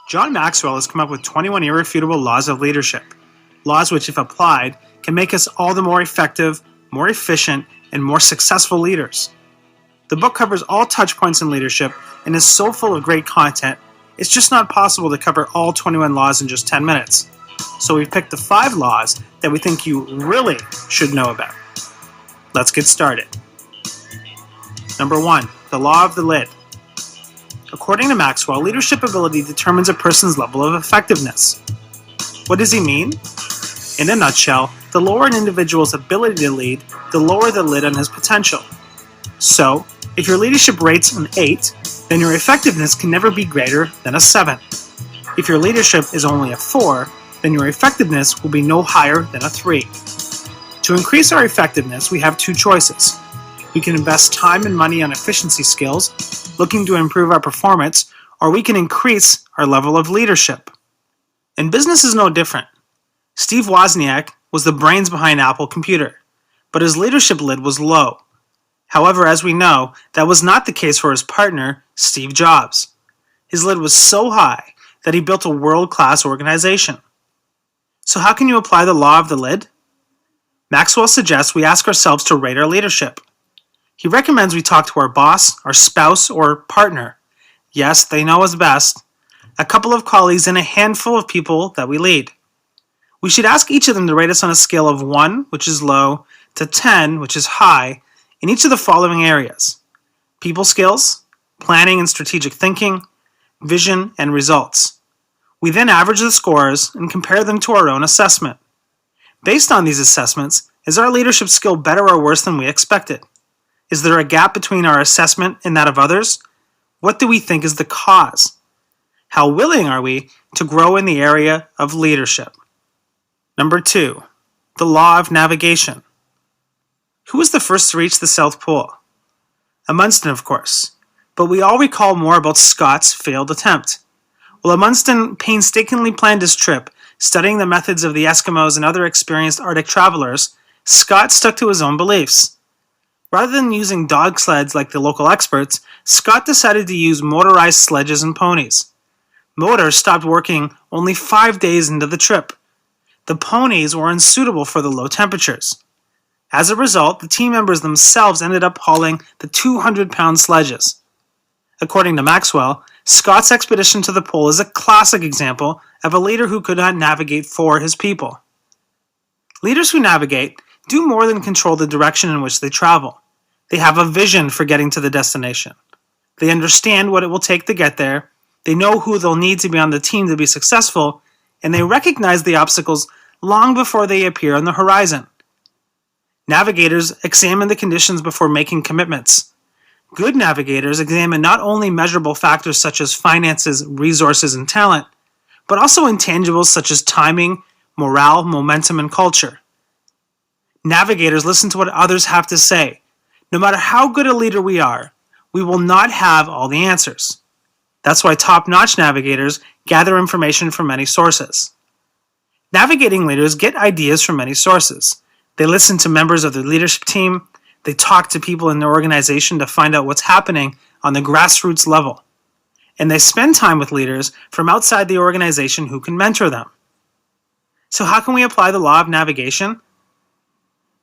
John Maxwell has come up with 21 irrefutable laws of leadership. Laws which, if applied, can make us all the more effective, more efficient, and more successful leaders. The book covers all touchpoints in leadership and is so full of great content, it's just not possible to cover all 21 laws in just 10 minutes. So we've picked the 5 laws that we think you really should know about. Let's get started. Number 1, the law of the lid. According to Maxwell, leadership ability determines a person's level of effectiveness. What does he mean? In a nutshell, the lower an individual's ability to lead, the lower the lid on his potential. So, if your leadership rate's an 8, then your effectiveness can never be greater than a 7. If your leadership is only a 4, then your effectiveness will be no higher than a 3. To increase our effectiveness, we have 2 choices. We can invest time and money on efficiency skills, looking to improve our performance, or we can increase our level of leadership. And business is no different. Steve Wozniak was the brains behind Apple Computer, but his leadership lid was low. However, as we know, that was not the case for his partner, Steve Jobs. His lid was so high that he built a world-class organization. So how can you apply the law of the lid? Maxwell suggests we ask ourselves to rate our leadership. He recommends we talk to our boss, our spouse, or partner. Yes, they know us best. A couple of colleagues and a handful of people that we lead. We should ask each of them to rate us on a scale of 1, which is low, to 10, which is high, in each of the following areas: people skills, planning and strategic thinking, vision, and results. We then average the scores and compare them to our own assessment. Based on these assessments, is our leadership skill better or worse than we expected? Is there a gap between our assessment and that of others? What do we think is the cause? How willing are we to grow in the area of leadership? Number 2, the law of navigation. Who was the first to reach the South Pole? Amundsen, of course, but we all recall more about Scott's failed attempt. While Amundsen painstakingly planned his trip, studying the methods of the Eskimos and other experienced Arctic travelers, Scott stuck to his own beliefs. Rather than using dog sleds like the local experts, Scott decided to use motorized sledges and ponies. Motors stopped working only 5 days into the trip. The ponies were unsuitable for the low temperatures. As a result, the team members themselves ended up hauling the 200-pound sledges. According to Maxwell, Scott's expedition to the pole is a classic example of a leader who could not navigate for his people. Leaders who navigate do more than control the direction in which they travel. They have a vision for getting to the destination. They understand what it will take to get there, they know who they'll need to be on the team to be successful, and they recognize the obstacles long before they appear on the horizon. Navigators examine the conditions before making commitments. Good navigators examine not only measurable factors such as finances, resources, and talent, but also intangibles such as timing, morale, momentum, and culture. Navigators listen to what others have to say. No matter how good a leader we are, we will not have all the answers. That's why top-notch navigators gather information from many sources. Navigating leaders get ideas from many sources. They listen to members of their leadership team. They talk to people in their organization to find out what's happening on the grassroots level. And they spend time with leaders from outside the organization who can mentor them. So how can we apply the law of navigation?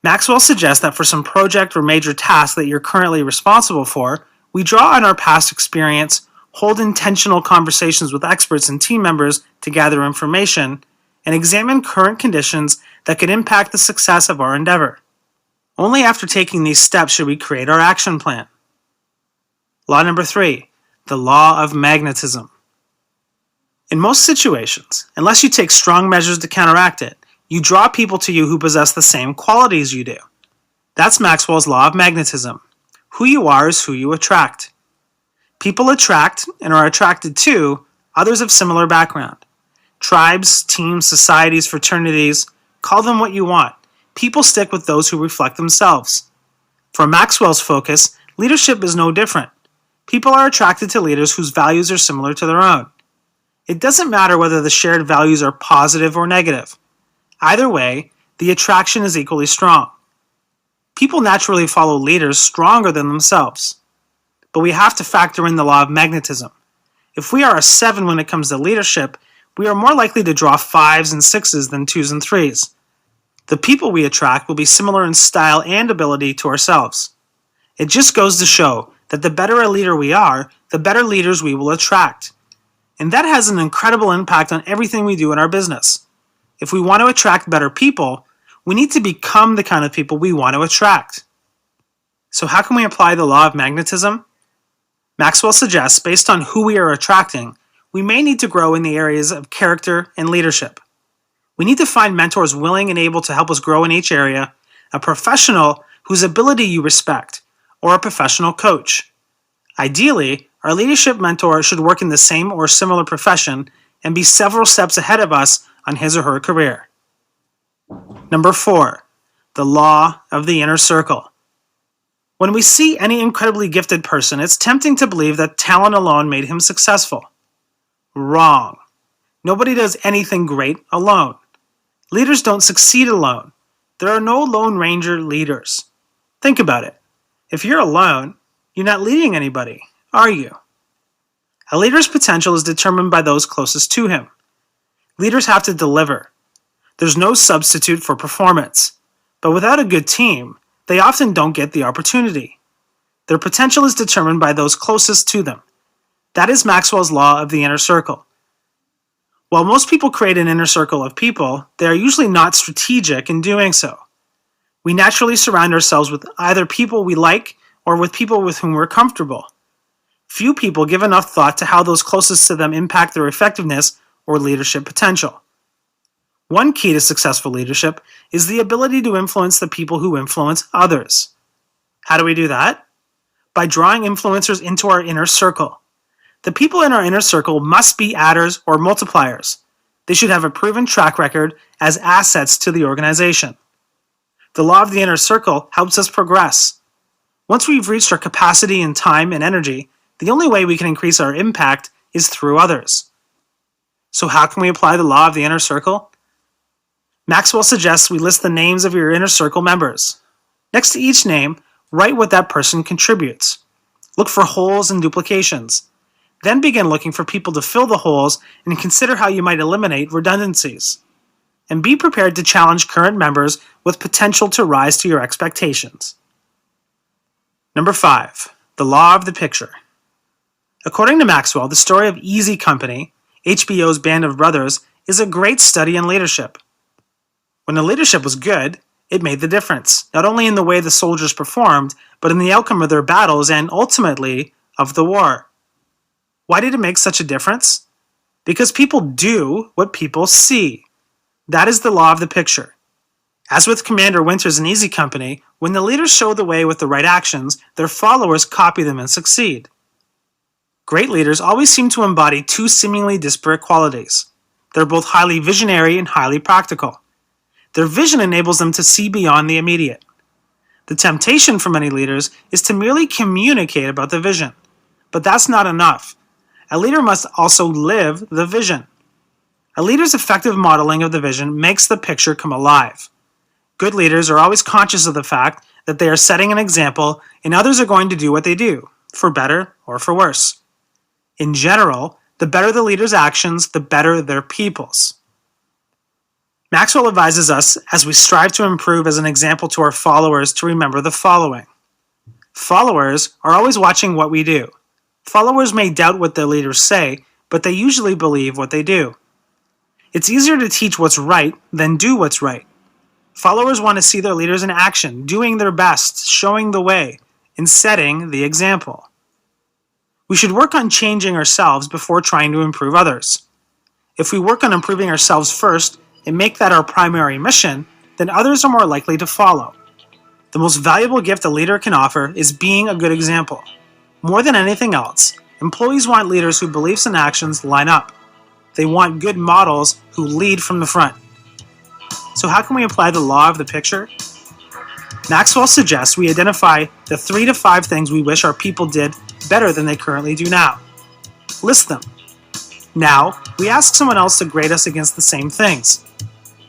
Maxwell suggests that for some project or major task that you're currently responsible for, we draw on our past experience, hold intentional conversations with experts and team members to gather information, and examine current conditions that could impact the success of our endeavor. Only after taking these steps should we create our action plan. Law number 3, the law of magnetism. In most situations, unless you take strong measures to counteract it, you draw people to you who possess the same qualities you do. That's Maxwell's law of magnetism. Who you are is who you attract. People attract and are attracted to others of similar background. Tribes, teams, societies, fraternities, call them what you want. People stick with those who reflect themselves. For Maxwell's focus, leadership is no different. People are attracted to leaders whose values are similar to their own. It doesn't matter whether the shared values are positive or negative. Either way, the attraction is equally strong. People naturally follow leaders stronger than themselves. But we have to factor in the law of magnetism. If we are a 7 when it comes to leadership, we are more likely to draw 5s and 6s than 2s and 3s. The people we attract will be similar in style and ability to ourselves. It just goes to show that the better a leader we are, the better leaders we will attract. And that has an incredible impact on everything we do in our business. If we want to attract better people, we need to become the kind of people we want to attract. So how can we apply the law of magnetism? Maxwell suggests, based on who we are attracting, we may need to grow in the areas of character and leadership. We need to find mentors willing and able to help us grow in each area, a professional whose ability you respect, or a professional coach. Ideally, our leadership mentor should work in the same or similar profession and be several steps ahead of us on his or her career. Number 4, the law of the inner circle. When we see any incredibly gifted person, it's tempting to believe that talent alone made him successful. Wrong. Nobody does anything great alone. Leaders don't succeed alone. There are no Lone Ranger leaders. Think about it. If you're alone, you're not leading anybody, are you? A leader's potential is determined by those closest to him. Leaders have to deliver. There's no substitute for performance. But without a good team, they often don't get the opportunity. Their potential is determined by those closest to them. That is Maxwell's law of the inner circle. While most people create an inner circle of people, they are usually not strategic in doing so. We naturally surround ourselves with either people we like or with people with whom we're comfortable. Few people give enough thought to how those closest to them impact their effectiveness or leadership potential. One key to successful leadership is the ability to influence the people who influence others. How do we do that? By drawing influencers into our inner circle. The people in our inner circle must be adders or multipliers. They should have a proven track record as assets to the organization. The law of the inner circle helps us progress. Once we've reached our capacity in time and energy, the only way we can increase our impact is through others. So how can we apply the law of the inner circle? Maxwell suggests we list the names of your inner circle members. Next to each name, write what that person contributes. Look for holes and duplications. Then begin looking for people to fill the holes and consider how you might eliminate redundancies. And be prepared to challenge current members with potential to rise to your expectations. Number 5, the law of the picture. According to Maxwell, the story of Easy Company, HBO's Band of Brothers, is a great study in leadership. When the leadership was good, it made the difference, not only in the way the soldiers performed, but in the outcome of their battles and, ultimately, of the war. Why did it make such a difference? Because people do what people see. That is the law of the picture. As with Commander Winters and Easy Company, when the leaders show the way with the right actions, their followers copy them and succeed. Great leaders always seem to embody two seemingly disparate qualities. They're both highly visionary and highly practical. Their vision enables them to see beyond the immediate. The temptation for many leaders is to merely communicate about the vision. But that's not enough. A leader must also live the vision. A leader's effective modeling of the vision makes the picture come alive. Good leaders are always conscious of the fact that they are setting an example and others are going to do what they do, for better or for worse. In general, the better the leader's actions, the better their people's. Maxwell advises us, as we strive to improve as an example to our followers, to remember the following. Followers are always watching what we do. Followers may doubt what their leaders say, but they usually believe what they do. It's easier to teach what's right than do what's right. Followers want to see their leaders in action, doing their best, showing the way, and setting the example. We should work on changing ourselves before trying to improve others. If we work on improving ourselves first and make that our primary mission, then others are more likely to follow. The most valuable gift a leader can offer is being a good example. More than anything else, employees want leaders whose beliefs and actions line up. They want good models who lead from the front. So how can we apply the law of the picture? Maxwell suggests we identify the 3 to 5 things we wish our people did better than they currently do now. List them. Now, we ask someone else to grade us against the same things.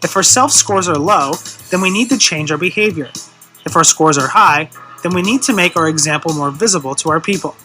If our self-scores are low, then we need to change our behavior. If our scores are high, then we need to make our example more visible to our people.